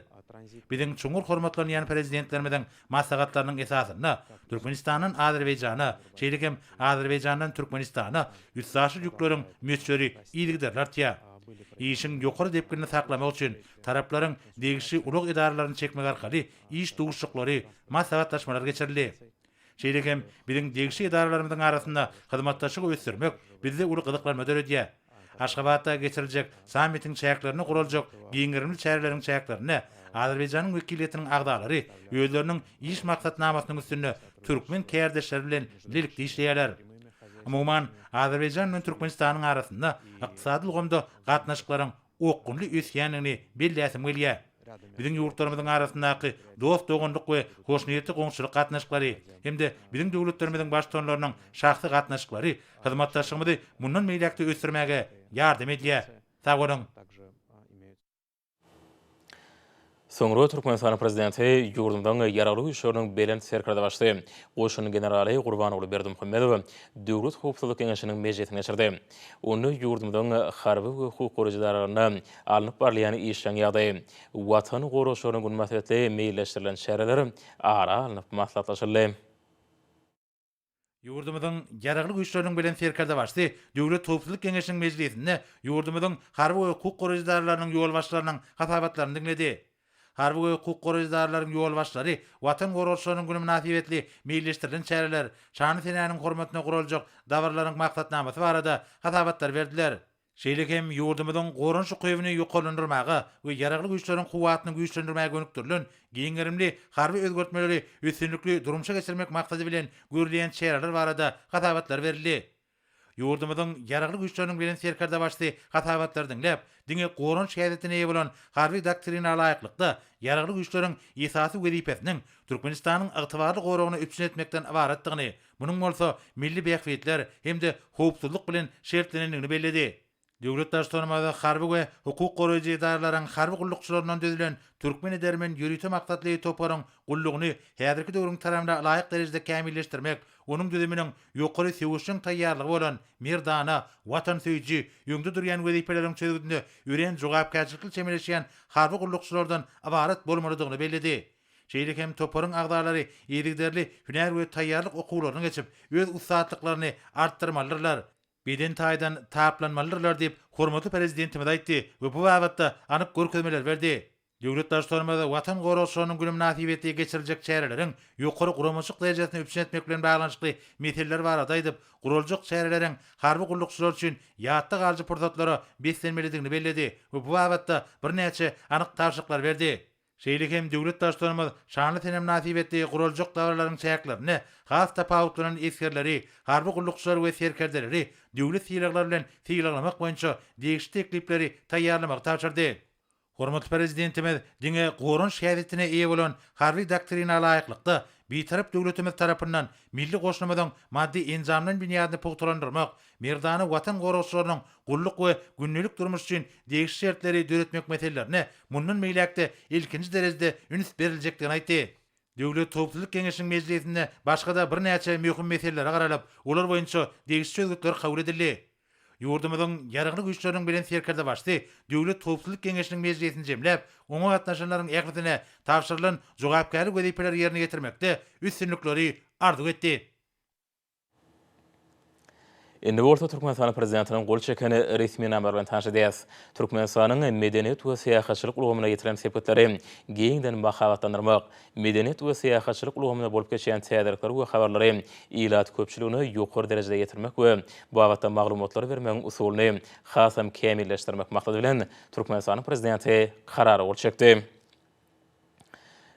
Bizim çuңur hormatlanan prezidentlerimiň maslahatlarynyň esasyna Türkmenistan'ın Azerbaycan'a, şeýlekem Azerbaycan'dan Türkmenistan'a üstsaşy ýükleriň müçleri iýdigdirler diýär. İşin ýokary depkini saklamak üçin taraplaryň degişi ulug idaralaryny çekmek arkaly iş duguşçyklary, maslahatlaşmalar geçirildi. Şeýlekem bizim degişi idaralarymyzyň arasynda hyzmatdaşlyk ösdürmek bizde uly gyzyklanma döredýär. Aşgabatda geçiriljek sammitiň çäklerini guraljak giňirimli çäreleriň çäklerini Azerbayjanyň wekiliýetiniň agdalary özleriniň iş maksatnamasynyň üstünde türkmen kärdeşleri bilen birlikde işleýärler. Umuman Azerbayjan bilen Türkmenistanyň arasynda ykdysady ýolda gatnaşyklaryň okunly ösýänini belläsim gelýär. Bizim ýurtlarymyzyň arasyndaky dost doganlyk we hoşnýetli goňşulyk gatnaşyklary hemde bizim döwletlerimiziň başçylarynyň şahsy gatnaşyklary hyzmatdaşlygymyzy mundan meýlekde ösdürmäge ýardam edýär. Sag bolun. Soňra Türkmenistan prezidenti ýurdumdan ýaraglyk işleriň belen serkerde başdy. Goşun generaly Gurbanoğlu Berdimuhammedow Döwlet Howpsuzlyk Keňeşiniň mejlisine geçirdi. Onu ýurdumdan harby we hukuk gorajylaryna alınıp barlayan işleň ýagdaý, watan goraşlarynyň günmäsletli meýilleşdirilen şäherler ara alınıp maslahatlaşyldy. Ýurdumyzyň ýaraglyk güýçleriniň bilen serkerde başdy. Döwlet Howpsuzlyk Keňeşiniň mejlisinde ýurdumyzyň harby we hukuk gorajylarynyň ýol başlarynyň hasabatlaryny dinledi. Harby we hukuk gorajylarynyň ýol başlary watan goraşlarynyň güni münasibetli meýilleşdirilen şäherler şany senäniň hormatyna guraljak dawarlaryň maksatnamasy barada hasabatlar berdiler. Şeýlekem ýurdumyzyň gorançy köýüni ýokalandyrmagy we ýaraglyk güýçleriň kuwatyny güýçlendirmäge gönükdirilen giňirimli harby özgertmeleri üstünlikli durumça geçirmek maksady bilen görülen şäherler barada hasabatlar berildi. Ýurdumyzyň ýaraglyk güýçleriniň bilen serkerde başdy hasabatlar dinläp, diňe goran şäherletine ýa bolan harby doktrina laýyklykda ýaraglyk güýçleriň esasy wezipesiniň Türkmenistanyň ygtybarly goragyny üpsün etmekden ibaratdygyny, munyň bolsa milli bähwetler hemde howpsuzlyk bilen şertlenendigini belledi. Döwlet başçylarymyza harby we hukuk goraýjy idaralaryň harby gullukçylaryndan düzülen türkmen edermen ýürüte maksatly toparyň gullugyny häzirki döwrüň tarapynda laýyk derejede kämilleşdirmek, onuň düzüminiň ýokary sewişiň taýýarlygy bolan merdana, watan söýji, ýöňde durýan wezipeleriň çözgüdinde ýören jogapkärçilikli çemeleşýän harby gullukçylardan ibarat bolmalydygyny belledi. Şeýlekem toparyň agdalary ýerigderli hünär we taýýarlyk okuwlaryny geçip öz ustatlyklaryny artdyrmalydylar. Beden taýdan taplanmalydylar diýip hormatly prezidentimiz aýtdy we bu wagtda anyk görkezmeler berdi. Döwlet başçylarymyza watan goraşlarynyň güni münasibetli geçiriljek şäherleriň ýokary guramaçyk derejesine üpsün etmek bilen baglanşykly meseler barada aýdyp, guraljak şäherleriň harby gullukçylar üçin ýatda galjy pursatlary beslenmelidigini belledi we bu wagtda birnäçe anyk taşyklar berdi. Şeýlekem döwlet başçylarymyz şanly tenem münasibetli guraljak dawarlaryň çäklerini, has tapawutlaryň eskerleri, harby gullukçylar we serkerdeleri döwlet syýraklary bilen syýraklamak boýunça degişli teklipleri taýýarlamak tapşyrdy. Hormatly prezidentimiz diňe goran şäherletine eýe bolan harby doktrina laýyklykda bitarap döwletimiz tarapyndan milli goşnamyzyň maddi enjamlaryň binýadyny pugtulandyrmak, merdany watan goraşlarynyň gulluk we günnelik durmuş üçin degişli şertleri döretmek meselelerini mundan meýlekde ilkinji derejede üns beriljekdigini aýtdy. Döwlet Howpsuzlyk Keňeşiniň mejlisinde başga da birnäçe möhüm meseleler garalyp, olar boýunça degişli çözgütler kabul edildi. Ýurdumyzyň ýaraglyk güýçleriniň bilen serkerde başdy. Döwlet Howpsuzlyk Keňeşiniň mejlisini jemläp, oňa gatnaşanlaryň ählisine tapşyrylan jogapkärlik wezipeleri ýerine getirmekde üstünlikleri arzuw etdi. Indi Orta Türkmenistan prezidentiniň gol çekeni resmi namer bilen tanşydys. Türkmenistanyň medeniýet we syýahatçylyk ulgamyna getiren sepetleri geňden bahabatlandyrmak, medeniýet we syýahatçylyk ulgamyna bolup geçen täderlikler we habarlary ilat köpçüligini ýokary derejede getirmek we bu wagtda maglumatlar bermegiň usulyny hasam kämilleşdirmek maksady bilen Türkmenistanyň prezidenti karar gol çekdi.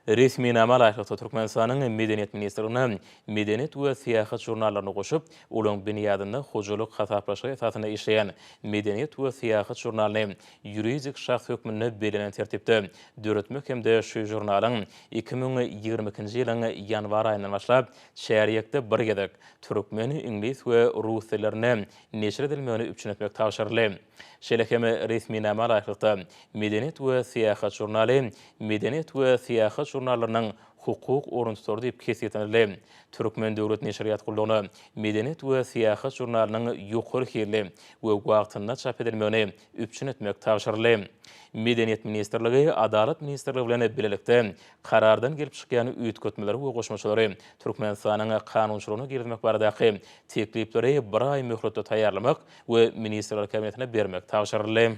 Resmi nama laýykda Türkmenistanyň medeniýet ministrligine medeniýet we syýahat jurnallaryny goşup, olaň binýadyny hojalyk hasaplaşygy esasyna işleýän medeniýet we syýahat jurnalyny ýuridik şahs hökmünde belenen tertipde döretmek hemde şu jurnalyň 2022-nji ýylyň ýanwar aýyndan başlap şäherlikde bir gedek türkmen, ingliz we rus tillerini neşir edilmegini üpçün etmek tapşyryldy. Şeýlekem resmi nama laýykda medeniýet we syýahat jurnaly medeniýet we syýahat jurnallarynyň hukuk orun tutar diýip kesýetenler. Türkmen döwlet neşriyat gullugyny Medeniyet we Siýasat jurnalynyň ýokary kirli we wagtynda çap edilmegini üpçün etmek tapşyryldy. Medeniyet Ministrligi, Adalet Ministrligi bilen birlikde karardan gelip çykýan üýtgetmeleri we goşmaçylary Türkmenistanyň kanunçylygyna girmek baradaky teklipleri bir ay möhletde taýýarlamak we Ministrler Kabinetine bermek tapşyryldy.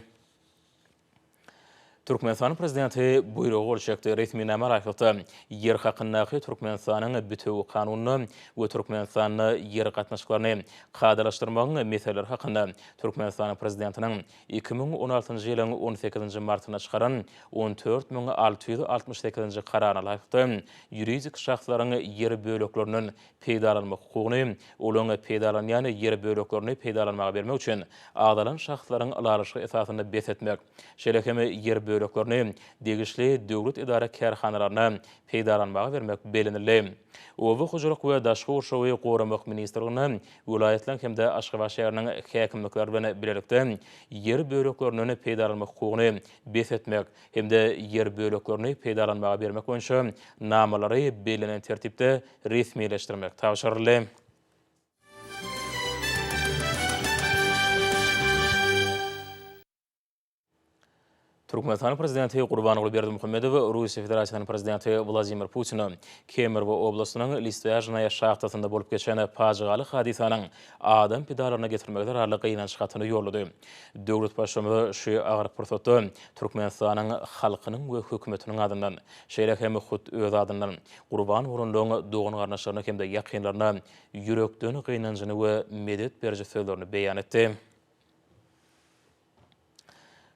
Türkmenistan prezidenti buyruğu oluşakta resmi näme raýatdy. Yer hakyndaky Türkmenistanyň bütew kanunyny we Türkmenistanyň yer gatnaşyklaryny gadalaşdyrmagyň meseleleri hakynda Türkmenistan prezidentiniň 2016-njy ýylyň 18-nji martyna çykaran 14668-nji kararyna laýyk ýuridik şahslaryň yer bölekleriniň peýdalanma hukugyny, olaň peýdalanýan yer böleklerini peýdalanmaga bermek üçin adalan şahslaryň alaryşy esasynda besetmek. Şeýle yer böleklerini degişli döwlet idara kärhanalaryna peýdalanmaga bermek belenildi. Owa hujurlyk we daşky urşawy goramak ministrliginiň vilayetler hemde Aşgabat şäheriniň häkimlikleri bilen birlikde yer böleklerini peýdalanma hukugyny besetmek hemde yer böleklerini peýdalanmaga bermek boýunça namalary belenen tertipde resmileşdirmek tapşyryldy. Türkmenistan prezidenti Gurbanguly Berdimuhammedow Russiýa Federasiýasynyň prezidenti Vladimir Putin Kemerow oblastynyň Listowaya şahtatynda bolup geçen paçygaly hadisanyň adam pedalaryna getirmekde arly gynançykatyny ýollady. Döwlet başçysy şu agyr pursatda Türkmenistanyň halkynyň we hökümetiniň adyndan şeýle hem hut öz adyndan Gurban urunlygyň dogany garnaşlaryna hemde ýakynlaryna ýürekden gynanjyny we medet berje sözlerini beýan etdi.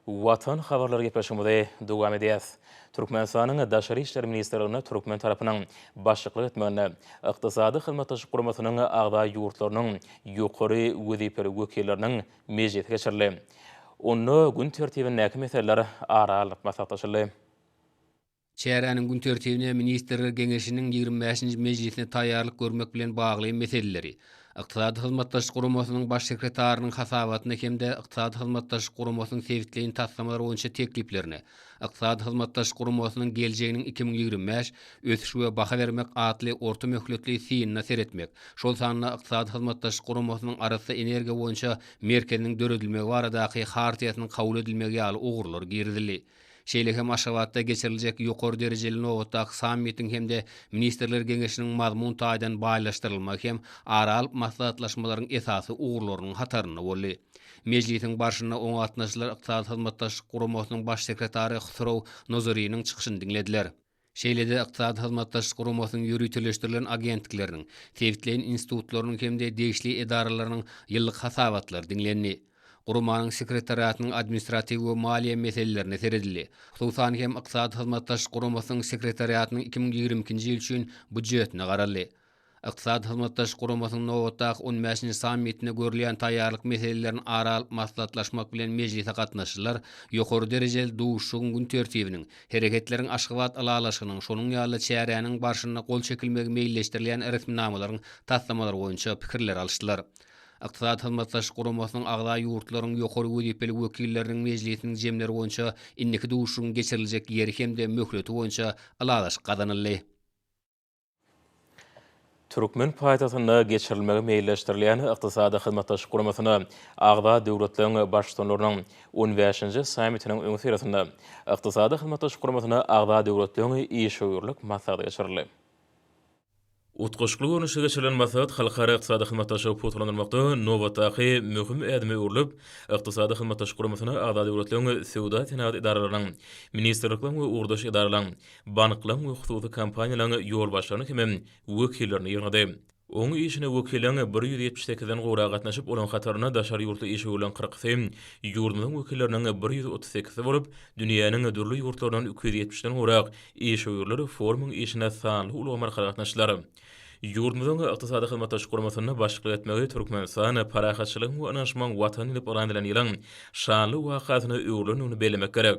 Watan habarlary gepleşmede dowam edýär. Türkmenistanyň Daşary işler ministrligine Türkmen tarapynyň başçylyk etmegine ykdysady hyzmatdaşlyk guramasynyň agda ýurtlarynyň ýokary wezipeli wekilleriniň mejlisi geçirildi. Onu gün tertibine näme meseleler aralyp maslahatlaşyldy. Çäräniň gün tertibine Ministrler Geňeşiniň 25-nji mejlisine taýýarlyk görmek bilen bagly meseleleri, Iqtisadi hyzmatdaşlyk guramasynyň baş sekretarynyň hasabatyna hemde Iqtisadi hyzmatdaşlyk guramasynyň sebitleýin taslamalary boýunça tekliplerini, Iqtisadi hyzmatdaşlyk guramasynyň geljeginiň 2025 ösüş we baha bermek atly orta möhletli synyna seretmek. Şol sanyna Iqtisadi hyzmatdaşlyk guramasynyň arasy energiýa boýunça merkeziniň döredilmegi baradaky hartiýasynyň kabul edilmegi ýaly ugurlar girdili. Şeýle hem Aşgabatda geçiriljek ýokary derejeli nowatdaky sammitiň hemde Ministrler Geňeşiniň mazmun taýdan baýlaşdyrylmagy hem aralyp maslahatlaşmalaryň esasy ugurlarynyň hataryny boldy. Mejlisiň başyna oň atnaşylar Iqtisadi hyzmatdaşlyk guramasynyň baş sekretary Husrow Nozorynyň çykyşyny diňlediler. Şeýle-de Iqtisadi hyzmatdaşlyk guramasynyň ýürütülişdirilen agentlikleriniň, sebitleýin institutlarynyň hemde degişli edaralarynyň ýyllyk hasabatlary diňlendi. Gurumanyň sekretariatynyň administrativ we maliýe meselelerini seredildi. Hususan hem Iqtisadi hyzmatdaşlyk guramasynyň sekretariatynyň 2022-nji ýyl üçin budjetine garaldy. Iqtisadi hyzmatdaşlyk guramasynyň nowatdaky 15-nji sammitine görülýän taýýarlyk meselelerini aralyp maslahatlaşmak bilen mejlise gatnaşyjylar ýokary derejeli duşuň gün tertibiniň, hereketleriň Aşgabat alalaşynyň, şonuň ýaly çäräniň başyna gol çekilmegi meýilleşdirilen resminamalaryň taslamalary boýunça pikirler alşdylar. Iqtisadi hyzmatdaşlyk guramasynyň agda ýurtlaryň ýokary wezipeli wekilleriniň mejlisiniň jemleri boýunça inniki duşuň geçiriljek ýeri hemde möhleti boýunça aladaş gadanyldy. Türkmen paýtagtynda geçirilmegi meýilleşdirilen ykdysady hyzmatdaşlyk guramasyny agda döwletleriň başçylarynyň 15-nji sammitiniň öňsüresinde ykdysady hyzmatdaşlyk guramasyny agda döwletleriň işgörlük maslahaty geçirildi. Utquşly görnüşde geçirilen maslahat halkara ykdysady hyzmatdaşlyk potlanylmakda nowatdaky möhüm ädime urulup, ykdysady hyzmatdaşlyk guramasyny agda döwletleriň sowda tenat idaralarynyň, ministrliklaryň we urdaş idaralaryň, banklaryň we hususy kompaniýalaryň ýolbaşlaryny hem wekillerini ýygnady. Oň işine wekillerini 178-den gowra gatnaşyp olan hataryna daşary ýurtly işe bolan 40 ýurdumyň wekilleriniň 138 bolup, dünýäniň dürli ýurtlarynyň 270-den gowra işe ýurtlary forumyň işine sanly uly markala gatnaşdylar. Ýurdumyň ykdysady hyzmatdaşlyk guramasyny başçylyk etmegi Türkmenistan parahatçylyk we anlaşmaň watan ile barandyrlan ýylyň şanly wakatyny öwrülenýäni bellemek gerek.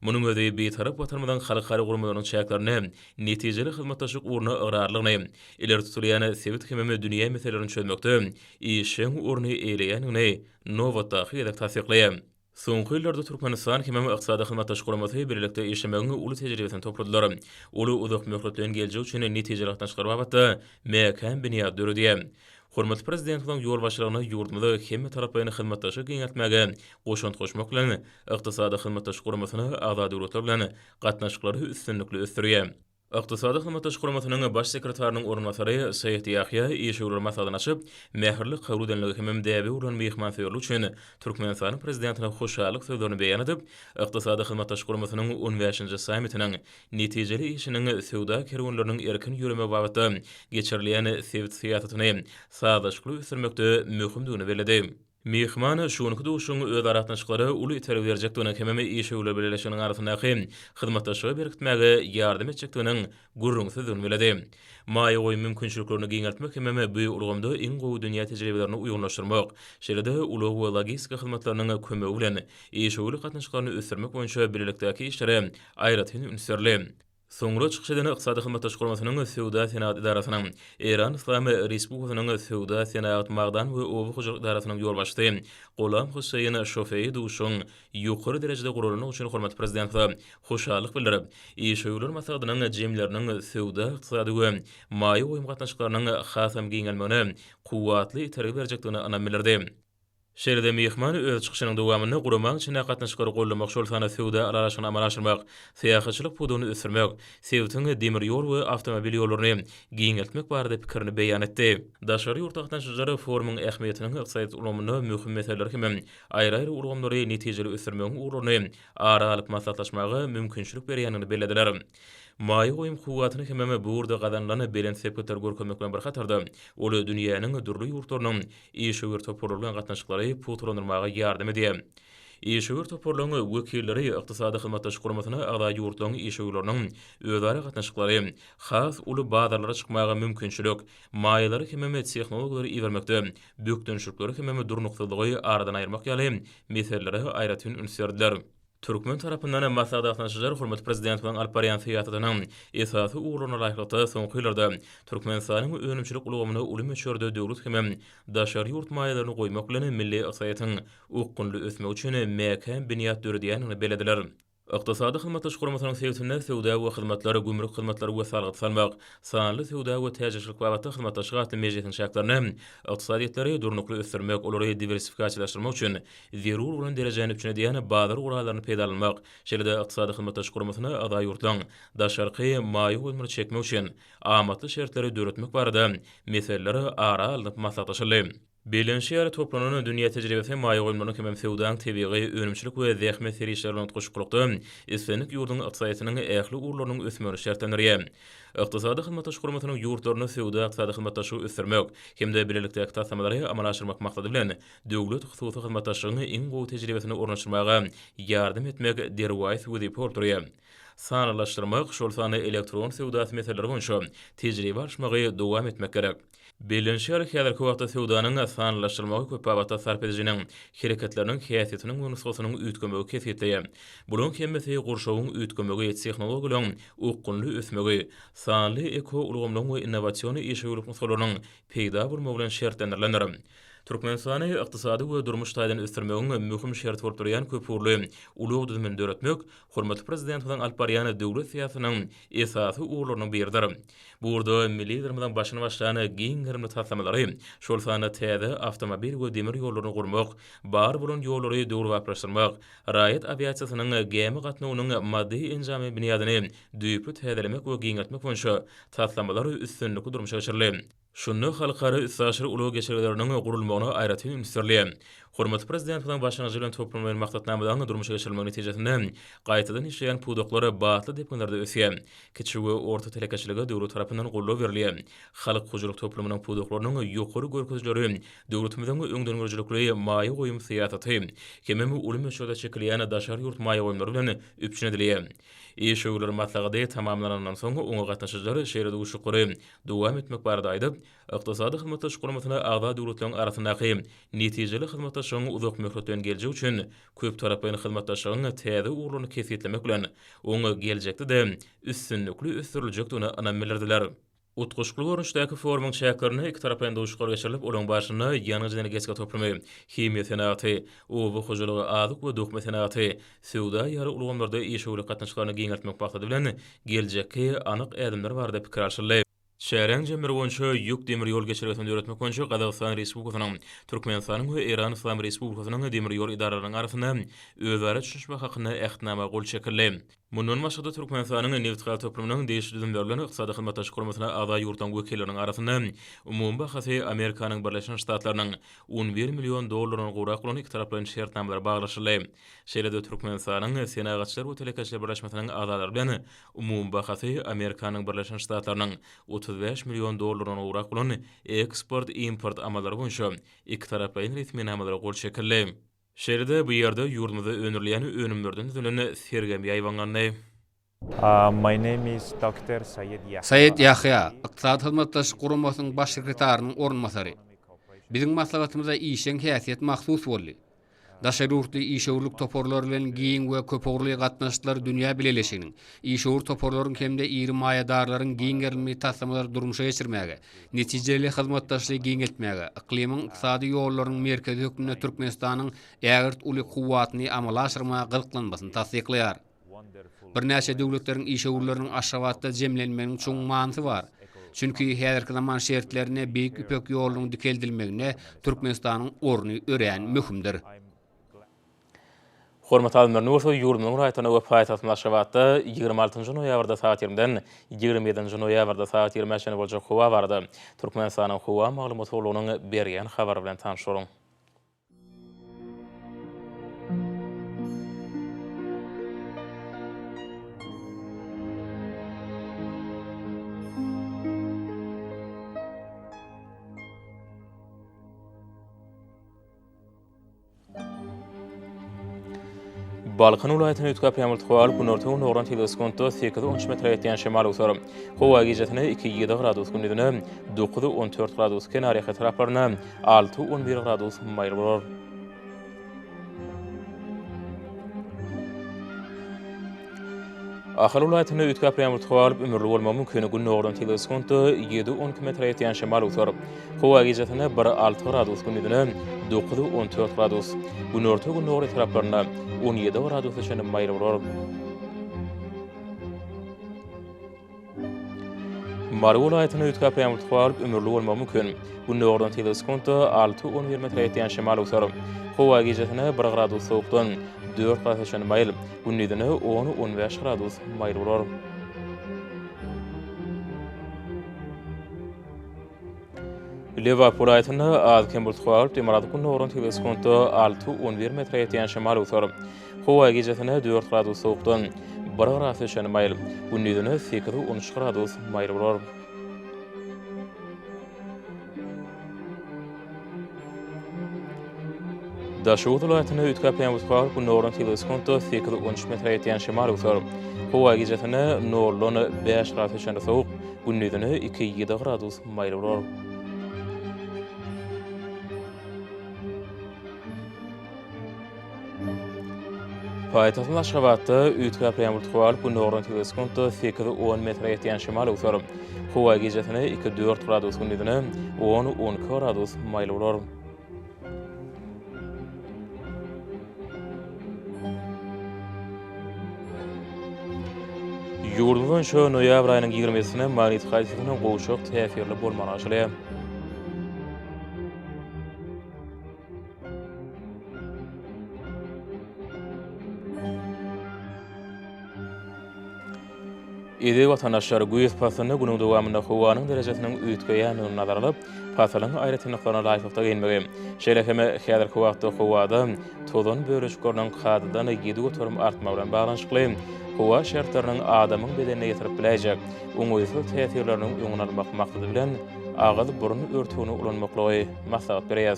Munyň özi betarap watanmadan halkara guramasynyň çäklerini, netijeli hyzmatdaşlyk urna ýararlygyny, ileri tutulýan sebit hememe dünýä meselelerini çözmekde işiň urny eýleýänini nowatdaky ýa-da tasdiklaýar. Soňky ýyllarda Türkmenistan hemem ykdysady hyzmatdaş guramasy birlikde işlemäge uly tejribesini topladylar. Uly uzak möhletden geljek üçin netijeli gatnaşyklary babatda mekan binýat döredýär. Hormatly prezidentiň ýol başlygyna ýurdumyzda hemme taraplaryny hyzmatdaşy giňeltmäge goşunt goşmak bilen ykdysady hyzmatdaş guramasyny azad döwletler bilen gatnaşyklary üstünlikli ösdürýär. Iqtisadi hyzmatdaş guramasynyň baş sekretarinyň orunmasary Seyit Ýahya işgörler masalyny açyp, mähirli kabul edilenligi hemem däbi ulan mehmançyligi üçin Türkmenistanyň prezidentine hoşallyk sözlerini beýan edip, iqtisadi hyzmatdaş guramasynyň 15-nji sammitiniň netijeli işiniň sowda kerwonlarynyň erkin ýürüme babatda geçirilýän siýasatyny sadaşlyk üstürmekde möhümdigini beledi. Mehman şunuky duşuň öz aratnaşyklary uly iterip berjekdigine hemem işgörler birleşiginiň arasyndaky hyzmatdaşyga berkitmäge ýardym etjekdiginiň gurrun sözüni beledi. Maýa goý mümkinçiliklerini giňeltmek hemem bu ulgamda iň gowy dünýä tejribelerini uýurlaşdyrmak, şeýle-de uly we logistika hyzmatlarynyň kömegi bilen işgörler gatnaşyklaryny ösdürmek boýunça birlikdäki işlere aýratyn ünsürli. Soňra çykyşydan ykdysady hyzmatdaş guramasynyň Sowda Senat idarasynyň Eran Islamy Respublikasynyň Sowda Senat magdan we owy hujur idarasynyň ýolbaşçysy Golam Husayn Şofeý duşuň ýokary derejede gurulmagy üçin hormatly prezidentde hoşallyk bildirip, işgörler masagynyň jemleriniň Sowda ykdysady we maýa goýum gatnaşyklarynyň hasam giňelmegine kuwatly iterip berjekdigini anam bildirdi. Şeýle-de mehman öz çykyşynyň dowamyny guramaň içinde gatnaşykary gollamak şolsana Sowda araşygyny amallaşdyrmak, syýahatçylyk puduny ösdürmek, Sewtiň demir ýol we awtomobil ýollaryny giňeltmek barada pikirini beýan etdi. Daşary ýurt gatnaşyjylary forumyň ähmiýetiniň ykdysady ulgamyny möhüm meseleler hemem aýry-aýry ulgamlary netijeli ösdürmegiň ugrany aralyk maslahatlaşmagy mümkinçilik berýänini belediler. Maýa goýum kuwatyny hemem burada gazanlany belen sepetler görkezmek bilen bir hatarda oly dünýäniň durly ýurtlarynyň işgör toparlanan gatnaşyklary putulandyrmaga ýardym edýär. İşgör toparlanan wekilleri ykdysady hyzmatdaş guramasyna agda ýurtlaryň işgörleriniň özara gatnaşyklary has uly bazarlara çykmaga mümkinçilik, maýalary hemem tehnologiýalary iýermekde, bökdünşükleri hemem durnuksyzlygy aradan aýyrmak ýaly meselelere aýratyn ünsürdiler. Türkmen tarapyndan masada gatnaşyjylar hormatly prezident bilen alparyan syýasatynyň esasy uğruna laýykly soňky ýyllarda Türkmenistanyň önümçilik ulgamyny uly meşhurde döwlet hemem daşary ýurt maýalaryny goýmak bilen milli ykdysadyň ukunly ösmegi üçin mekan binýat döredýänini belediler. Iqtisadi hyzmatdaş guramasynyň sebäpine sowda we hyzmatlary, gümrük hyzmatlary we salgyt salmak, sanly sowda we täjirçilik babatda hyzmatdaş gatly mejlisin şartlaryny iqtisadiýetleri durnukly ösdürmek, olary diversifikasiýalaşdyrmak üçin zerur bolan derejäni üçin diýen bazar guralaryny peýdalanmak, şeýle-de iqtisadi hyzmatdaş guramasyny ada ýurtlaryň daşarky maýa goýumyny çekmek üçin amatly şertleri döretmek barada meseleleri ara alyp maslahatlaşyldy. Belenşi ýaly toplanan dünýä tejribesi maýa goýumlaryny hemem sowdaň tebigy önümçilik we zähmet serişlerini goşuklukda islenlik ýurdunyň ykdysadynyň ähli urlarynyň ösmegi şertlendirýär. Iqtisady hyzmatdaş guramasynyň ýurtlaryny sowda ykdysady hyzmatdaşygy ösdürmek hemde birlikde tasamalary amalaşdyrmak maksady bilen döwlet hususy hyzmatdaşlygyny iň gowy tejribesini ornaşdyrmaga ýardym etmek derwäs we portreýär. Sanalaşdyrmak, şol sany elektron sowda meseleleri boýunça tejribe alşmagy dowam etmek gerek. Belenşi ýaly häzirki wagtda sowdanyň sanalaşdyrmagy köp babatda sarp edilýän hereketleriniň häsiýetiniň we nusgasynyň üýtgemegi kesýetleýär. Bunyň hemmesi gurşawyň üýtgemegi, tehnologiýalaryň ukunly ösmegi, sanly eko ulgamlaryň we innovasiýony işgörlük nusgalarynyň peýda bolmagy bilen şertlendirilýär. Türkmenistany ykdysady we durmuş taýdan ösdürmegiň möhüm şert bolup durýan köpürli uly düzmeni döretmek, hormatly prezident bilen alparyan döwlet syýasatynyň esasy uğurlaryny berdir. Burada milli dermeden başyna başlayan giň gyrmly tasamalary, şol sany täze awtomobil we demir ýollaryny gurmak, bar bolan ýollary döwür wapraşdyrmak, raýat aviasiýasynyň gemi gatnawynyň maddi enjamy binýadyny düýpli täzelemek we giňeltmek boýunça tasamalary üstünlikli durmuşa geçirilýär. Şunu halkara üstaşary uly geçirgeleriniň gurulmagyna aýratyn ünsürli. Hormatly prezident bilen başlanýan toplumlaryň maksatnamadan durmuşa geçirilmegi netijesinde gaýtadan işleýän pudoklary batly deponlarda ösýär. Kiçik we orta telekeçiligi döwlet tarapyndan gollap berilýär. Halk hujurlyk toplumynyň pudoklarynyň ýokary görkezleri döwletimiziň öňdönürjülikli maýa goýum syýasaty hemem uly meşhurda çekilýän daşary ýurt maýa goýumlary bilen üpçünedilýär. Işgörler maslahaty tamamlanandan soň oňa gatnaşyjylar şeýle uşuklary dowam etmek barada aýdyp, ykdysady hyzmatdaş guramasyna agda döwletleriň arasyndaky netijeli hyzmatdaşlygyň uzak möhletden geljek üçin köp taraplyny hyzmatdaşlygyň täze uğurlaryny kesýetlemek bilen oňa geljekde de üstünlikli ösdüriljekdigini anam bildirdiler. Utquşqulu görünüşdäki forumun çäklerini iki tarapdan duşgar geçirilip, olan başyna ýanyjy energetika toplamy, himiýa senaty, owu hojalygy azyk we dokma senaty, sowda ýary ulgamlarda işgöwle gatnaşyklaryny giňeltmek maksady bilen geljekki anyk ädimler barada pikir alşyldy. Şäherň jemgyýeti boýunça ýük demir ýol geçirýän döwletmek boýunça Gazagystan Respublikasynyň, Türkmenistanyň we Iran Islam Respublikasynyň demir ýol idaralarynyň arasynda özara düşüşme hakyna ähtnama gol çekildi. Mundan başga Türkmenistanyň neft toplumynyň değişik düzümlerden ykdysady hyzmatdaşlyk guramasyna ada ýurtdan wekilleriniň arasynda umumy bahasy Amerikanyň Birleşen Ştatlarynyň $11 milyon gurak bolan iki taraplan şertnamalar baglaşyldy. Şeýle-de Türkmenistanyň Senagatçylar we Telekaçylar Birleşmesining azalary bilen umumy bahasy Amerikanyň Birleşen Ştatlarynyň $35 milyon gurak bolan eksport-import amallary boýunça iki taraplan resminamalara gol çekildi. Şeýle-de bu ýerde ýurdumyzda önürleýän önümlerden düzülen Sergem ýaýwangany. My name is Dr. Sayed Yahya, Iqtisad Hyzmatdaşlyk Guramasynyň baş sekretarinyň ornmasary. Biziň maslahatymyza işen häsiýet mahsus boldy. Daşarurtly işewurlyk toporlary bilen giň we köpөгli gatnaşyklary dünýä bileleşiginiň, işewur toporlaryň hemde iri maýadarlaryň giňerli taslamalar durmuşa geçirmäge, netijeli hyzmatdaşlygy giňeltmäge, iklimiň ykdysady ýollaryň merkezi hökmüne Türkmenistanyň ägirt uly kuwwatyny amala aşyrmaga gylyklanmasyny tasdikleýär. Birnäçe döwletleriň işewurlarynyň aşawatda jemlenmeginiň çoň manysy bar. Çünki häzirki zaman şertlerine beýik üpek ýolunyň dikeldilmegine Türkmenistanyň orny örän möhümdir. Hormat adamlar, nursa ýurdumyň raýatyna we paýtagtyň aşawatda 26-njy noýabrda saat 20-den 27-nji noýabrda saat 20-de boljak howa bardy. Türkmenistanyň howa maglumat ulugynyň berýän habary bilen tanşyryň. Balkan ulaýatyny ütkap ýamyl tugal günortagyň nogran teleskopda 8-13 metre ýetýän şemal usar. Howa gijetine 2-7 gradus gündüzine 9-14 gradus kenariýa taraplaryna 6-11 gradus maýl bolar. Ahal ulaýatyny ütkap ýamyl tugal ömürli bolmagy mümkin gün nogran teleskopda 7-12 metre ýetýän şemal usar. Howa gijetine 1-6 gradus gündüzine 9-14 gradus. Günortagyň nogran taraplaryna 17 gradus şeýle maýl bolar. Mary ulaýatyny ütkap ýamyl tugal ömürli bolmagy mümkin. Gün nogran teleskopda 6-11 metre ýetýän şemal usar. Howa gijetine 1 gradus sowukdan 4 gradus şeýle maýl, gündüzine 10-15 gradus maýl bolar. Liverpool ýatyny az kem bolýar, demirady gün nogran teleskopda 6-11 metre ýetýän şemal usar. Howa gijetine 4 gradus sowukdan 1 gradus şeýle maýl, gündüzine 8-13 gradus maýl bolar. Daşowut ulaýatyny ütkap ýamyl tugal gün nogran teleskopda 8-13 metre ýetýän şemal usar. Howa gijetine 0-5 gradus şeýle sowuk, gündüzine 2-7 gradus maýl bolar. Paýtagtyň Aşgabatda ütkap ýamyl tugal gün nogran teleskopda 8-10 metre ýetýän şemal usar. Howa gijetine 2-4 gradus gündüzine 10-12 gradus maýl bolar. Ýurdumyň şu noýabr aýynyň 20-sine magnetik haýsysynyň gowşak täsirli bolmagy aşylýar. Ede watandaşlar güýz pasyny günüň dowamında howanyň derejesiniň üýtgeýäni nazar alyp, pasynyň aýratynlyklaryna laýykda geýinmegi. Şeýle heme häzirki wagtda howada tozan böreşik görnen gadydan 7 göterim artma bilen baglanşykly. Howa şertleriniň adamyň bedenine ýetirip biläjek. Oňaýsy täsirleriniň öňüne almak maksady bilen agazy burun örtügini ulanmaklagy maslahat berýär.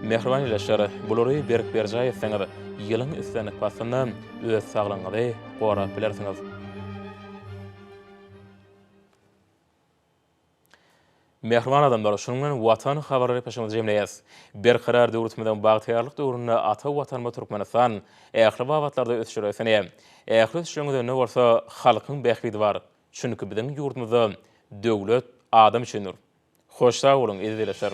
Mehriban ýeşler, bulary berk berjaý etseňiz, ýylyň üstüne pasyny öz saglygyňyzy gorap bilersiňiz. Mehriban adamlar, şunun watan habarlary peşimizde jemleýäs. Berqarar döwletimiň bagtyarlyk döwründe ata watanma Türkmenistan ähli wagtlarda ösüşürýär. Ähli ösüşüňizde ne bolsa halkyň bähbidi bar. Çünki biziň ýurdumyzda döwlet adam üçindir. Hoş sağ olun, izleýärler.